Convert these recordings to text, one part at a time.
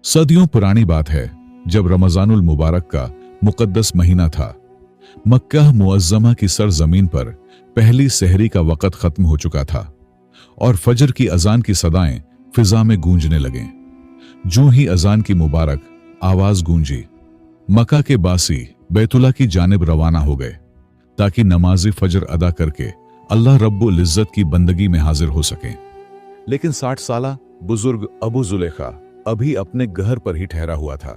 सदियों पुरानी बात है, जब रमजानुल मुबारक का मुकद्दस महीना था। मक्का मुअज्जमा की सरजमीन पर पहली सहरी का वक़्त खत्म हो चुका था और फजर की अजान की सदाएं फिजा में गूंजने लगें। जो ही अजान की मुबारक आवाज गूंजी, मक्का के बासी बैतुल्लाह की जानिब रवाना हो गए ताकि नमाज़ फजर अदा करके अल्लाह रब्बुल इज़्ज़त की बंदगी में हाजिर हो सकें। लेकिन 60 साला बुजुर्ग अबू जुलेखा अभी अपने घर पर ही ठहरा हुआ था।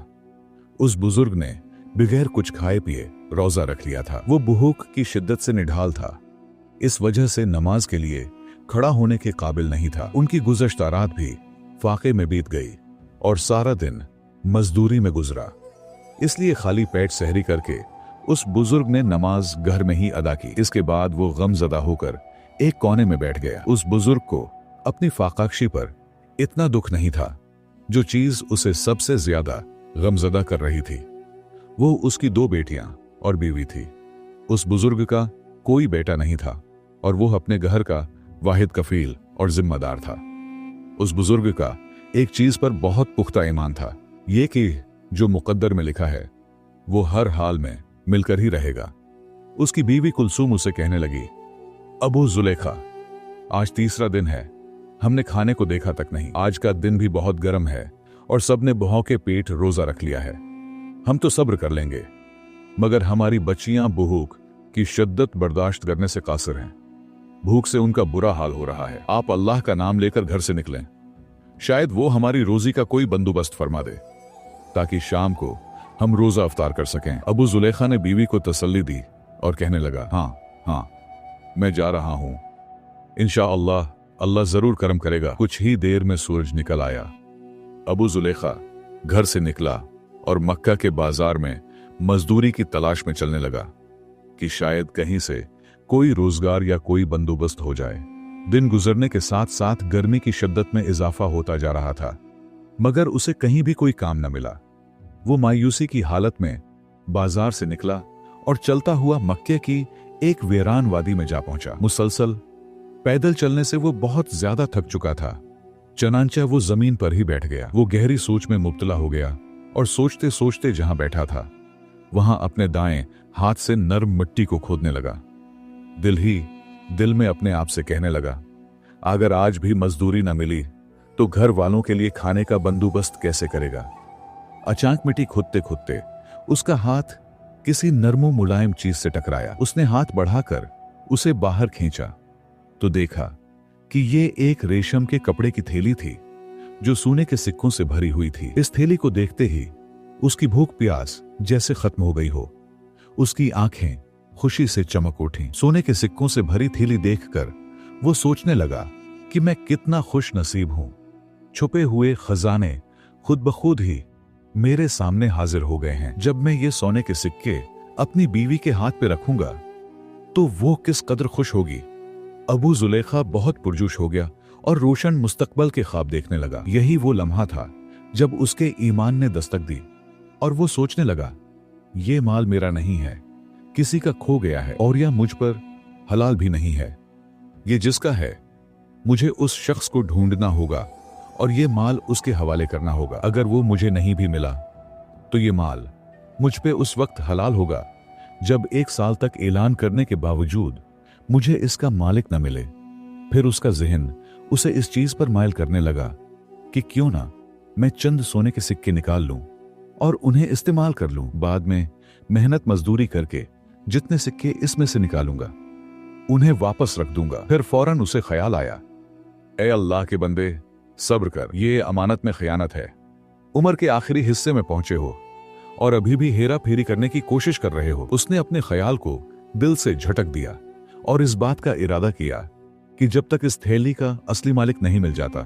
उस बुजुर्ग ने बगैर कुछ खाए पिए रोजा रख लिया था। वो भूख की शिद्दत से निढाल था, इस वजह से नमाज के लिए खड़ा होने के काबिल नहीं था। उनकी गुज़श्ता रात भी फाके में बीत गई और सारा दिन मजदूरी में गुजरा। इसलिए खाली पेट सहरी करके उस बुजुर्ग ने नमाज घर में ही अदा की। इसके बाद वो गमज़दा होकर एक कोने में बैठ गया। उस बुजुर्ग को अपनी फाकाक्षी पर इतना दुख नहीं था, जो चीज उसे सबसे ज्यादा गमज़दा कर रही थी वो उसकी 2 बेटियां और बीवी थी। उस बुजुर्ग का कोई बेटा नहीं था और वो अपने घर का वाहिद कफील और जिम्मेदार था। उस बुजुर्ग का एक चीज पर बहुत पुख्ता ईमान था, ये कि जो मुकद्दर में लिखा है वो हर हाल में मिलकर ही रहेगा। उसकी बीवी कुलसूम उसे कहने लगी, अबू जुलेखा, आज तीसरा दिन है, हमने खाने को देखा तक नहीं। आज का दिन भी बहुत गर्म है और सबने भूखे पेट रोजा रख लिया है। हम तो सब्र कर लेंगे, मगर हमारी बच्चियां भूख की शिद्दत बर्दाश्त करने से कासिर हैं। भूख से उनका बुरा हाल हो रहा है। आप अल्लाह का नाम लेकर घर से निकलें, शायद वो हमारी रोजी का कोई बंदोबस्त फरमा दे ताकि शाम को हम रोजा अफ्तार कर सकें। अबू जुलेखा ने बीवी को तसल्ली दी और कहने लगा, हाँ, मैं जा रहा हूं, इंशाअल्लाह अल्लाह जरूर करम करेगा। कुछ ही देर में सूरज निकल आया। अबू जुलेखा घर से निकला और मक्का के बाजार में मजदूरी की तलाश में चलने लगा कि शायद कहीं से कोई रोजगार या कोई बंदोबस्त हो जाए। दिन गुजरने के साथ साथ गर्मी की शिद्दत में इजाफा होता जा रहा था, मगर उसे कहीं भी कोई काम न मिला। वो मायूसी की हालत में बाजार से निकला और चलता हुआ मक्के की एक वीरान वादी में जा पहुंचा। मुसलसल पैदल चलने से वो बहुत ज्यादा थक चुका था, चनांचा वो जमीन पर ही बैठ गया। वो गहरी सोच में मुब्तला हो गया और सोचते सोचते जहां बैठा था वहां अपने दाएं हाथ से नर्म मिट्टी को खोदने लगा। दिल में अपने आप से कहने लगा, अगर आज भी मजदूरी न मिली तो घर वालों के लिए खाने का बंदोबस्त कैसे करेगा। अचानक मिट्टी खोदते खोदते उसका हाथ किसी नरमो मुलायम चीज से टकराया। उसने हाथ बढ़ाकर उसे बाहर खींचा तो देखा कि ये एक रेशम के कपड़े की थैली थी जो सोने के सिक्कों से भरी हुई थी। इस थैली को देखते ही उसकी भूख प्यास जैसे खत्म हो गई हो। उसकी आंखें खुशी से चमक उठी। सोने के सिक्कों से भरी थैली देखकर वो सोचने लगा कि मैं कितना खुश नसीब हूं। छुपे हुए खजाने खुद ब खुद ही मेरे सामने हाजिर हो गए हैं। जब मैं ये सोने के सिक्के अपनी बीवी के हाथ पे रखूंगा तो वो किस कदर खुश होगी। अबू जुलेखा बहुत पुरजोश हो गया और रोशन मुस्तकबल के ख्वाब देखने लगा। यही वो लम्हा था जब उसके ईमान ने दस्तक दी और वो सोचने लगा, ये माल मेरा नहीं है, किसी का खो गया है और यह मुझ पर हलाल भी नहीं है। ये जिसका है मुझे उस शख्स को ढूंढना होगा और ये माल उसके हवाले करना होगा। अगर वो मुझे नहीं भी मिला तो ये माल मुझ पे उस वक्त हलाल होगा जब 1 साल तक ऐलान करने के बावजूद मुझे इसका मालिक न मिले। फिर उसका जहन उसे इस चीज पर माइल करने लगा कि क्यों ना मैं चंद सोने के सिक्के निकाल लूं और उन्हें इस्तेमाल कर लूं। बाद में मेहनत मजदूरी करके जितने सिक्के इसमें से निकालूंगा उन्हें वापस रख दूंगा। फिर फौरन उसे ख्याल आया, ए अल्लाह के बंदे, सब्र कर, ये अमानत में खयानत है। उम्र के आखिरी हिस्से में पहुंचे हो और अभी भी हेरा फेरी करने की कोशिश कर रहे हो। उसने अपने ख्याल को दिल से झटक दिया और इस बात का इरादा किया कि जब तक इस थैली का असली मालिक नहीं मिल जाता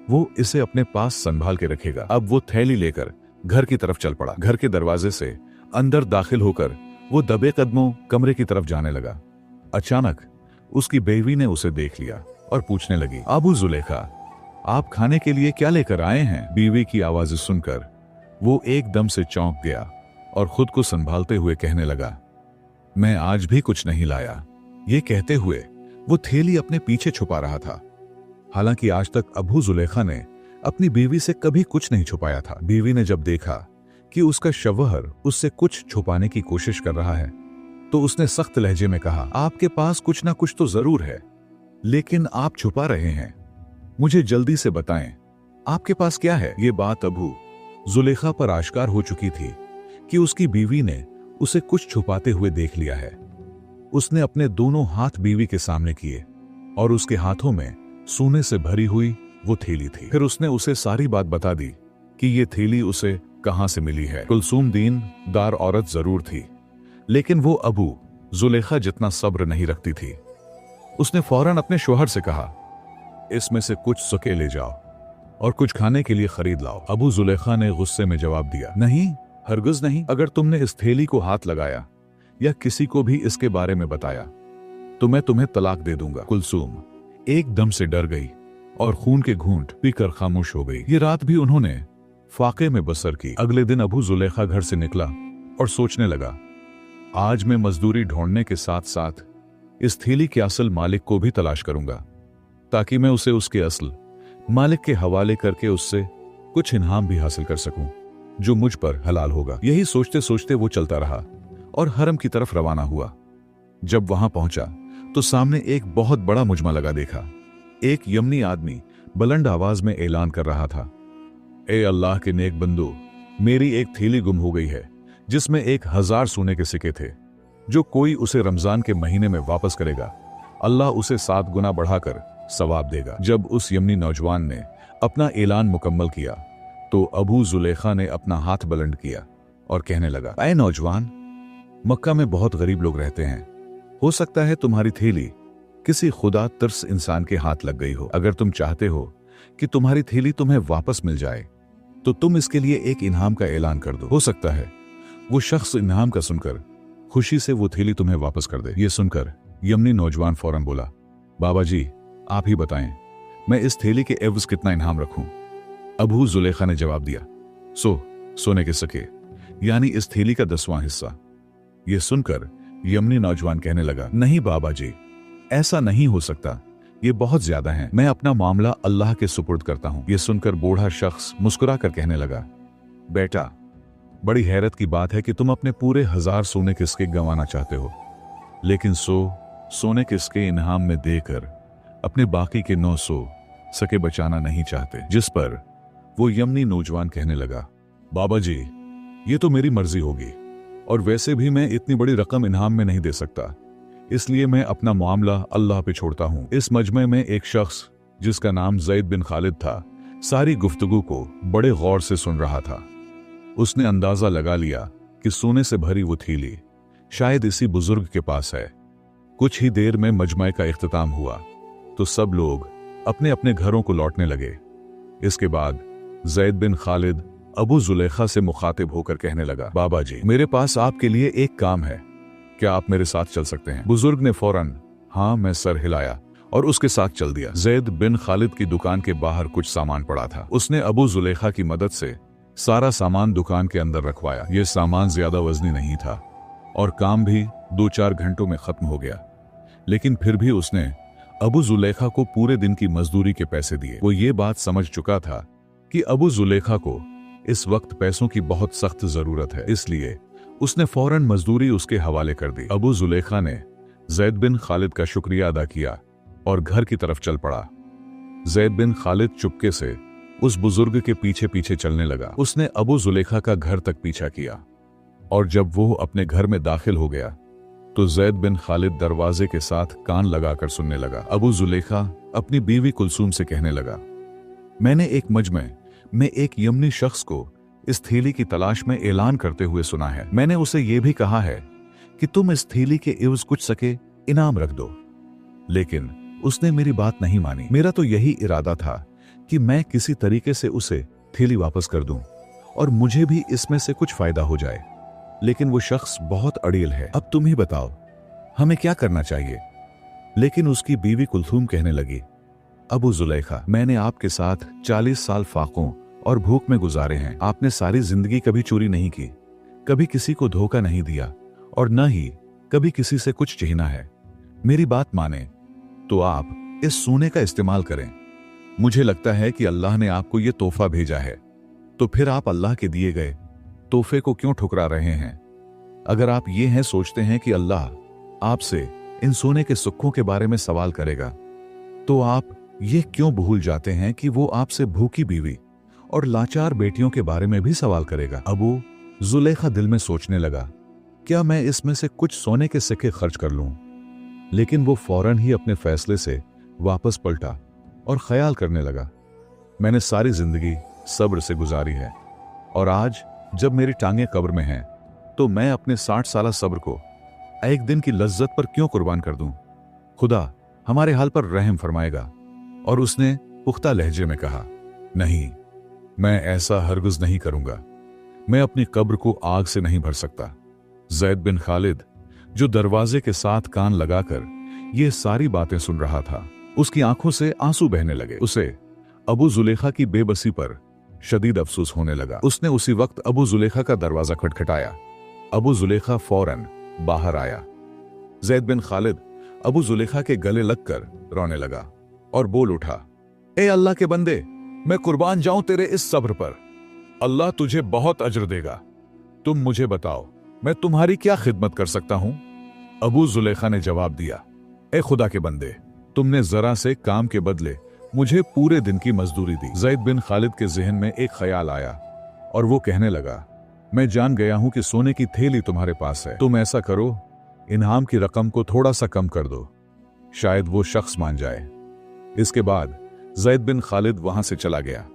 वो इसे अपने पास संभाल के रखेगा। अब वो थैली लेकर घर की तरफ चल पड़ा। घर के दरवाजे से अंदर दाखिल होकर वो दबे कदमों कमरे की तरफ जाने लगा। अचानक उसकी बीवी ने उसे देख लिया और पूछने लगी, अबू जुलेखा, आप खाने के लिए क्या लेकर आए हैं। बीवी की आवाज सुनकर वो एकदम से चौंक गया और खुद को संभालते हुए कहने लगा, मैं आज भी कुछ नहीं लाया। ये कहते हुए वो थैली अपने पीछे छुपा रहा था। हालांकि आज तक अबू जुलेखा ने अपनी बीवी से कभी कुछ नहीं छुपाया था। बीवी ने जब देखा कि उसका शवहर उससे कुछ छुपाने की कोशिश कर रहा है तो उसने सख्त लहजे में कहा, आपके पास कुछ ना कुछ तो जरूर है, लेकिन आप छुपा रहे हैं। मुझे जल्दी से बताएं, आपके पास क्या है? ये बात अबू जुलेखा पर आश्कार हो चुकी थी कि उसकी बीवी ने उसे कुछ छुपाते हुए देख लिया है। उसने अपने दोनों हाथ बीवी के सामने किए और उसके हाथों में सोने से भरी हुई वो थैली थी। फिर उसने उसे सारी बात बता दी कि ये थैली उसे कहां से मिली है। कुलसूम दीन दार औरत जरूर थी, लेकिन वो अबू जुलेखा जितना सब्र नहीं रखती थी। उसने फौरन अपने शौहर से कहा, इसमें से कुछ सुके ले जाओ और कुछ खाने के लिए खरीद लाओ। अबू जुलेखा ने गुस्से में जवाब दिया, नहीं, हरगिज़ नहीं। अगर तुमने इस थैली को हाथ लगाया या किसी को भी इसके बारे में बताया तो मैं तुम्हें तलाक दे दूंगा। कुलसूम एकदम से डर गई और खून के घूंट पीकर खामोश हो गई। ये रात भी उन्होंने फाके में बसर की। अगले दिन अबू जुलेखा घर से निकला और सोचने लगा, आज मैं मजदूरी ढूंढने के साथ साथ इस थैली के असल मालिक को भी तलाश करूंगा, ताकि मैं उसे उसके असल मालिक के हवाले करके उससे कुछ इनाम भी हासिल कर सकूं जो मुझ पर हलाल होगा। यही सोचते सोचते वो चलता रहा और हरम की तरफ रवाना हुआ। जब वहां पहुंचा तो सामने एक बहुत बड़ा मुजमा लगा देखा। एक यमनी आदमी बुलंद आवाज में ऐलान कर रहा था, ए अल्लाह के नेक बंदो, मेरी एक थैली गुम हो गई है जिसमें 1000 सोने के सिक्के थे। जो कोई उसे रमजान के महीने में वापस करेगा, अल्लाह उसे 7 गुना बढ़ाकर सवाब देगा। जब उस यमनी नौजवान ने अपना ऐलान मुकम्मल किया तो अबू जुलेखा ने अपना हाथ बुलंद किया और कहने लगा, ऐ नौजवान, मक्का में बहुत गरीब लोग रहते हैं। हो सकता है तुम्हारी थैली किसी खुदा तर्स इंसान के हाथ लग गई हो। अगर तुम चाहते हो कि तुम्हारी थैली तुम्हें वापस मिल जाए तो तुम इसके लिए एक इनाम का ऐलान कर दो। हो सकता है वो शख्स इनाम का सुनकर खुशी से वो थैली तुम्हें वापस कर दे। ये सुनकर यमनी नौजवान फौरन बोला, बाबा जी, आप ही बताएं, मैं इस थैली के एवज कितना इनाम रखूं? अबू जुलेखा ने जवाब दिया, सोने के सिक्के, यानी इस थैली का 10वां हिस्सा। यह सुनकर यमनी नौजवान कहने लगा, नहीं बाबा जी, ऐसा नहीं हो सकता, ये बहुत ज्यादा है। मैं अपना मामला अल्लाह के सुपुर्द करता हूं। यह सुनकर बूढ़ा शख्स मुस्कुरा कर कहने लगा, बेटा, बड़ी हैरत की बात है कि तुम अपने पूरे 1000 सोने के सिक्के गंवाना चाहते हो, लेकिन सोने के सिक्के इनाम में देकर अपने बाकी के 900 सिक्के बचाना नहीं चाहते। जिस पर वो यमनी नौजवान कहने लगा, बाबा जी, ये तो मेरी मर्जी होगी, और वैसे भी मैं इतनी बड़ी रकम इनाम में नहीं दे सकता, इसलिए मैं अपना मामला अल्लाह पे छोड़ता हूं। इस मजमे में एक शख्स जिसका नाम ज़ैद बिन खालिद था सारी गुफ्तगू को बड़े गौर से सुन रहा था। उसने अंदाजा लगा लिया कि सोने से भरी वो थैली शायद इसी बुजुर्ग के पास है। कुछ ही देर में मजमे का इख्तिताम हुआ तो सब लोग अपने अपने घरों को लौटने लगे। इसके बाद ज़ैद बिन खालिद अबू जुलेखा से मुखातिब होकर कहने लगा, बाबा जी, मेरे पास आपके लिए एक काम है, क्या आप मेरे साथ चल सकते हैं? बुजुर्ग ने फौरन हाँ में सर हिलाया और उसके साथ चल दिया। ज़ैद बिन खालिद की दुकान के बाहर कुछ सामान पड़ा था। उसने अबू जुलेखा की मदद से सारा सामान दुकान के अंदर रखवाया। यह सामान ज्यादा वजनी नहीं था और काम भी 2-4 घंटों में खत्म हो गया, लेकिन फिर भी उसने अबू जुलेखा को पूरे दिन की मजदूरी के पैसे दिए। वो ये बात समझ चुका था कि अबू जुलेखा को इस वक्त पैसों की बहुत सख्त जरूरत है, इसलिए उसने फौरन मजदूरी उसके हवाले कर दी। अबू जुलेखा ने ज़ैद बिन खालिद का शुक्रिया अदा किया और घर की तरफ चल पड़ा। ज़ैद बिन खालिद चुपके से उस बुजुर्ग के पीछे पीछे चलने लगा। उसने अबू जुलेखा का घर तक पीछा किया और जब वो अपने घर में दाखिल हो गया तो ज़ैद बिन खालिद दरवाजे के साथ कान लगाकर सुनने लगा। अबू जुलेखा अपनी बीवी कुलसूम से कहने लगा, मैंने एक मजमे में एक यमनी शख्स को इस थैली की तलाश में ऐलान करते हुए सुना है। मैंने उसे यह भी कहा है कि तुम इस थैली के एवज कुछ सके इनाम रख दो, लेकिन उसने मेरी बात नहीं मानी। मेरा तो यही इरादा था कि मैं किसी तरीके से उसे थैली वापस कर दूं और मुझे भी इसमें से कुछ फायदा हो जाए, लेकिन वो शख्स बहुत अड़ियल है। अब तुम ही बताओ, हमें क्या करना चाहिए? लेकिन उसकी बीवी कुलथूम कहने लगी, अबू जुलेखा, मैंने आपके साथ 40 साल फाकों और भूख में गुजारे हैं। आपने सारी जिंदगी कभी चोरी नहीं की, कभी किसी को धोखा नहीं दिया और न ही कभी किसी से कुछ छीना है। मेरी बात माने तो आप इस सोने का इस्तेमाल करें मुझे लगता है कि अल्लाह ने आपको ये तोहफा भेजा है, तो फिर आप अल्लाह के दिए गए तोहफे को क्यों ठुकरा रहे हैं? अगर आप ये हैं सोचते हैं कि अल्लाह आपसे इन सोने के सुखों के बारे में सवाल करेगा, तो आप ये क्यों भूल जाते हैं कि वो आपसे भूखी बीवी और लाचार बेटियों के बारे में भी सवाल करेगा? अबू जुलेखा दिल में सोचने लगा, क्या मैं इसमें से कुछ सोने के सिक्के खर्च कर लूं? लेकिन वो फौरन ही अपने फैसले से वापस पलटा और ख्याल करने लगा, मैंने सारी जिंदगी सब्र से गुजारी है, और आज जब मेरी टांगें कब्र में हैं, तो मैं अपने 60 साला सब्र को एक दिन की लज्जत पर क्यों कुर्बान कर दूं? खुदा हमारे हाल पर रहम फरमाएगा। और उसने पुख्ता लहजे में कहा, नहीं, मैं ऐसा हरगिज़ नहीं करूंगा। मैं अपनी कब्र को आग से नहीं भर सकता। ज़ैद बिन खालिद, जो दरवाजे के साथ कान लगाकर ये सारी बातें सुन रहा था, उसकी आंखों से आंसू बहने लगे। उसे अबू जुलेखा की बेबसी पर शदीद अफसोस होने लगा। उसने उसी वक्त अबू जुलेखा का दरवाजा खटखटाया। अबू जुलेखा फौरन बाहर आया। ज़ैद बिन खालिद अबू जुलेखा के गले लगकर रोने लगा और बोल उठा, ए अल्लाह के बंदे, मैं कुर्बान जाऊं तेरे इस सब्र पर। अल्लाह तुझे बहुत अजर देगा। तुम मुझे बताओ, मैं तुम्हारी क्या खिदमत कर सकता हूं? अबू जुलेखा ने जवाब दिया, ए खुदा के बंदे, तुमने जरा से काम के बदले मुझे पूरे दिन की मजदूरी दी। ज़ैद बिन खालिद के जहन में एक ख्याल आया और वो कहने लगा, मैं जान गया हूं कि सोने की थैली तुम्हारे पास है। तुम ऐसा करो, इनाम की रकम को थोड़ा सा कम कर दो, शायद वो शख्स मान जाए। इसके बाद ज़ैद बिन खालिद वहां से चला गया।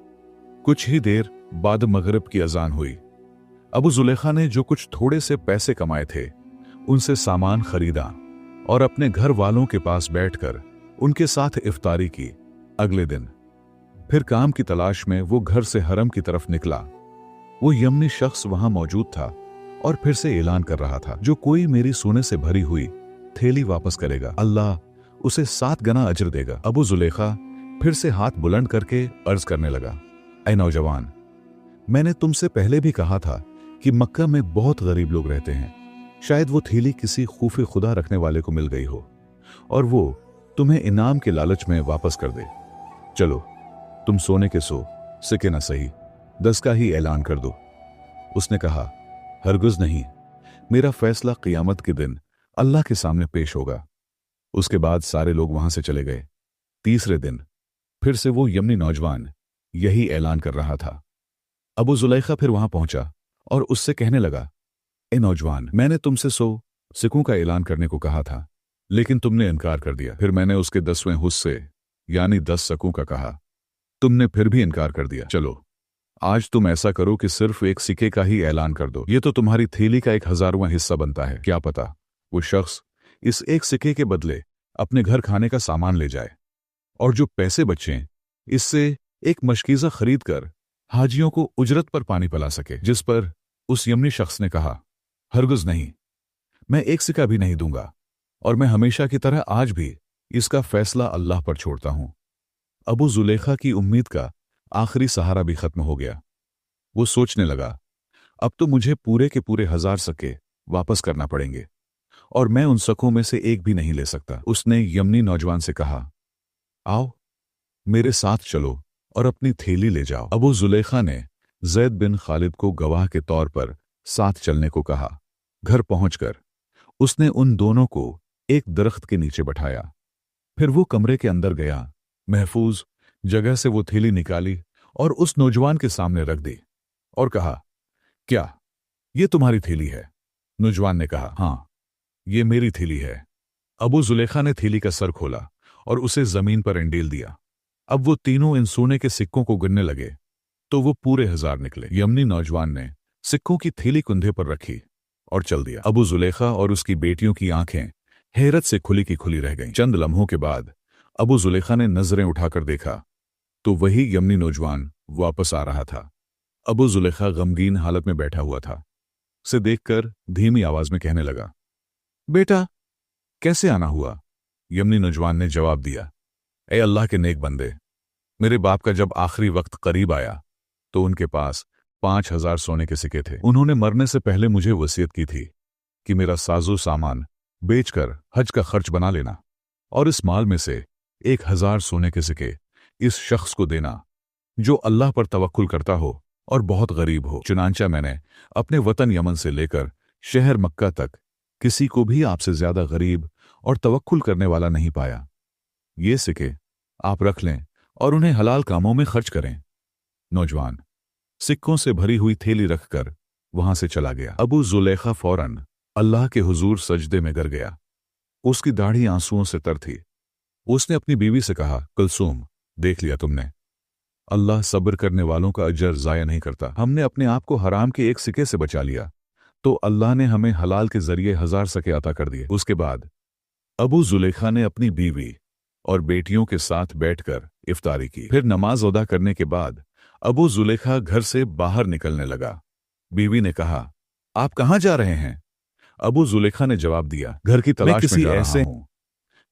कुछ ही देर बाद मगरिब की अजान हुई। अबू जुलेखा ने जो कुछ थोड़े से पैसे कमाए थे, उनसे सामान खरीदा और अपने घर वालों के पास बैठकर उनके साथ इफ्तारी की। अगले दिन फिर काम की तलाश में वो घर से हरम की तरफ निकला। वो यमनी शख्स वहां मौजूद था और फिर से ऐलान कर रहा था, जो कोई मेरी सोने से भरी हुई थैली वापस करेगा, अल्लाह उसे 7 गुना अजर देगा। अबू जुलेखा फिर से हाथ बुलंद करके अर्ज करने लगा, ऐ नौजवान, मैंने तुमसे पहले भी कहा था कि मक्का में बहुत गरीब लोग रहते हैं। शायद वो थैली किसी खूफे खुदा रखने वाले को मिल गई हो और वो तुम्हें इनाम के लालच में वापस कर दे। चलो, तुम सोने के 100 सिक्के न सही 10 का ही ऐलान कर दो। उसने कहा, हरगिज़ नहीं, मेरा फैसला क़ियामत के दिन अल्लाह के सामने पेश होगा। उसके बाद सारे लोग वहां से चले गए। तीसरे दिन फिर से वो यमनी नौजवान यही ऐलान कर रहा था। अबू जुलेखा फिर वहां पहुंचा और उससे कहने लगा, ए नौजवान, मैंने तुमसे 100 सिक्कों का ऐलान करने को कहा था, लेकिन तुमने इनकार कर दिया। फिर मैंने उसके 10वें हिस्से यानी 10 सिक्कों का कहा, तुमने फिर भी इनकार कर दिया। चलो, आज तुम ऐसा करो कि सिर्फ 1 सिक्के का ही ऐलान कर दो। ये तो तुम्हारी थैली का 1000वां हिस्सा बनता है। क्या पता वो शख्स इस 1 सिक्के के बदले अपने घर खाने का सामान ले जाए और जो पैसे बचे इससे एक मशकीज़ा खरीद कर हाजियों को उजरत पर पानी पिला सके। जिस पर उस यमनी शख्स ने कहा, हरगिज़ नहीं, मैं 1 सिक्का भी नहीं दूंगा और मैं हमेशा की तरह आज भी इसका फैसला अल्लाह पर छोड़ता हूं। अबू जुलेखा की उम्मीद का आखिरी सहारा भी खत्म हो गया। वो सोचने लगा, अब तो मुझे पूरे के पूरे 1000 सिक्के वापस करना पड़ेंगे और मैं उन सिक्कों में से एक भी नहीं ले सकता। उसने यमनी नौजवान से कहा, आओ मेरे साथ चलो और अपनी थैली ले जाओ। अबू जुलेखा ने ज़ैद बिन खालिद को गवाह के तौर पर साथ चलने को कहा। घर पहुंचकर उसने उन दोनों को एक दरख्त के नीचे बैठाया। फिर वो कमरे के अंदर गया, महफूज जगह से वो थैली निकाली और उस नौजवान के सामने रख दी और कहा, क्या ये तुम्हारी थैली है? नौजवान ने कहा, हाँ, ये मेरी थैली है। अबू जुलेखा ने थैली का सर खोला और उसे जमीन पर एंडेल दिया। अब वो तीनों इन सोने के सिक्कों को गिनने लगे तो वो पूरे 1000 निकले। यमनी नौजवान ने सिक्कों की थैली कंधे पर रखी और चल दिया। अबू जुलेखा और उसकी बेटियों की आंखें हैरत से खुली की खुली रह गईं। चंद लम्हों के बाद अबू जुलेखा ने नजरें उठाकर देखा तो वही यमनी नौजवान वापस आ रहा था। अबू जुलेखा गमगीन हालत में बैठा हुआ था। उसे देखकर धीमी आवाज में कहने लगा, बेटा, कैसे आना हुआ? यमनी नौजवान ने जवाब दिया, ए अल्लाह के नेक बंदे, मेरे बाप का जब आखिरी वक्त करीब आया तो उनके पास 5000 सोने के सिक्के थे। उन्होंने मरने से पहले मुझे वसीयत की थी कि मेरा साजो सामान बेचकर हज का खर्च बना लेना और इस माल में से 1000 सोने के सिक्के इस शख्स को देना जो अल्लाह पर तवक्कुल करता हो और बहुत गरीब हो। चुनांचा मैंने अपने वतन यमन से लेकर शहर मक्का तक किसी को भी आपसे ज्यादा गरीब और तवक्कुल करने वाला नहीं पाया। ये सिक्के आप रख लें और उन्हें हलाल कामों में खर्च करें। नौजवान सिक्कों से भरी हुई थैली रखकर वहां से चला गया। अबू जुलेखा फौरन अल्लाह के हुजूर सजदे में गिर गया। उसकी दाढ़ी आंसुओं से तर थी। उसने अपनी बीवी से कहा, कुलसूम, देख लिया तुमने, अल्लाह सब्र करने वालों का अजर जाया नहीं करता। हमने अपने आप को हराम के एक सिक्के से बचा लिया तो अल्लाह ने हमें हलाल के जरिए 1000 सिक्के अता कर दिए। उसके बाद अबू जुलेखा ने अपनी बीवी और बेटियों के साथ बैठकर इफ्तारी की। फिर नमाज अदा करने के बाद अबू जुलेखा घर से बाहर निकलने लगा। बीवी ने कहा, आप कहां जा रहे हैं? अबू जुलेखा ने जवाब दिया, घर की तलाश में जा रहा हूं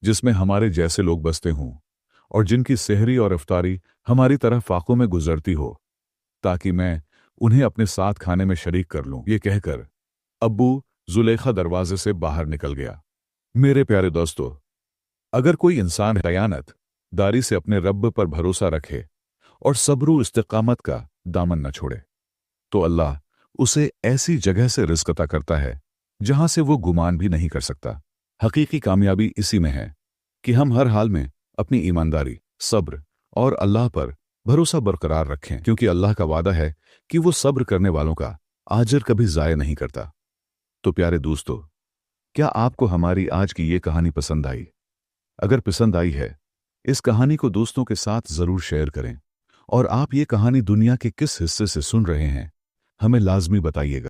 जिसमें हमारे जैसे लोग बसते हों और जिनकी सेहरी और इफ्तारी हमारी तरह फाकों में गुजरती हो, ताकि मैं उन्हें अपने साथ खाने में शरीक कर लूं। ये कहकर अब्बू जुलेखा दरवाजे से बाहर निकल गया। मेरे प्यारे दोस्तों, अगर कोई इंसान दयानत दारी से अपने रब पर भरोसा रखे और सब्र इस्तिकामत का दामन न छोड़े तो अल्लाह उसे ऐसी जगह से रिज़्क़ अता करता है जहां से वो गुमान भी नहीं कर सकता। हकीकी कामयाबी इसी में है कि हम हर हाल में अपनी ईमानदारी, सब्र और अल्लाह पर भरोसा बरकरार रखें, क्योंकि अल्लाह का वादा है कि वो सब्र करने वालों का आजर कभी ज़ाया नहीं करता। तो प्यारे दोस्तों, क्या आपको हमारी आज की ये कहानी पसंद आई? अगर पसंद आई है, इस कहानी को दोस्तों के साथ ज़रूर शेयर करें और आप ये कहानी दुनिया के किस हिस्से से सुन रहे हैं, हमें लाजमी बताइएगा।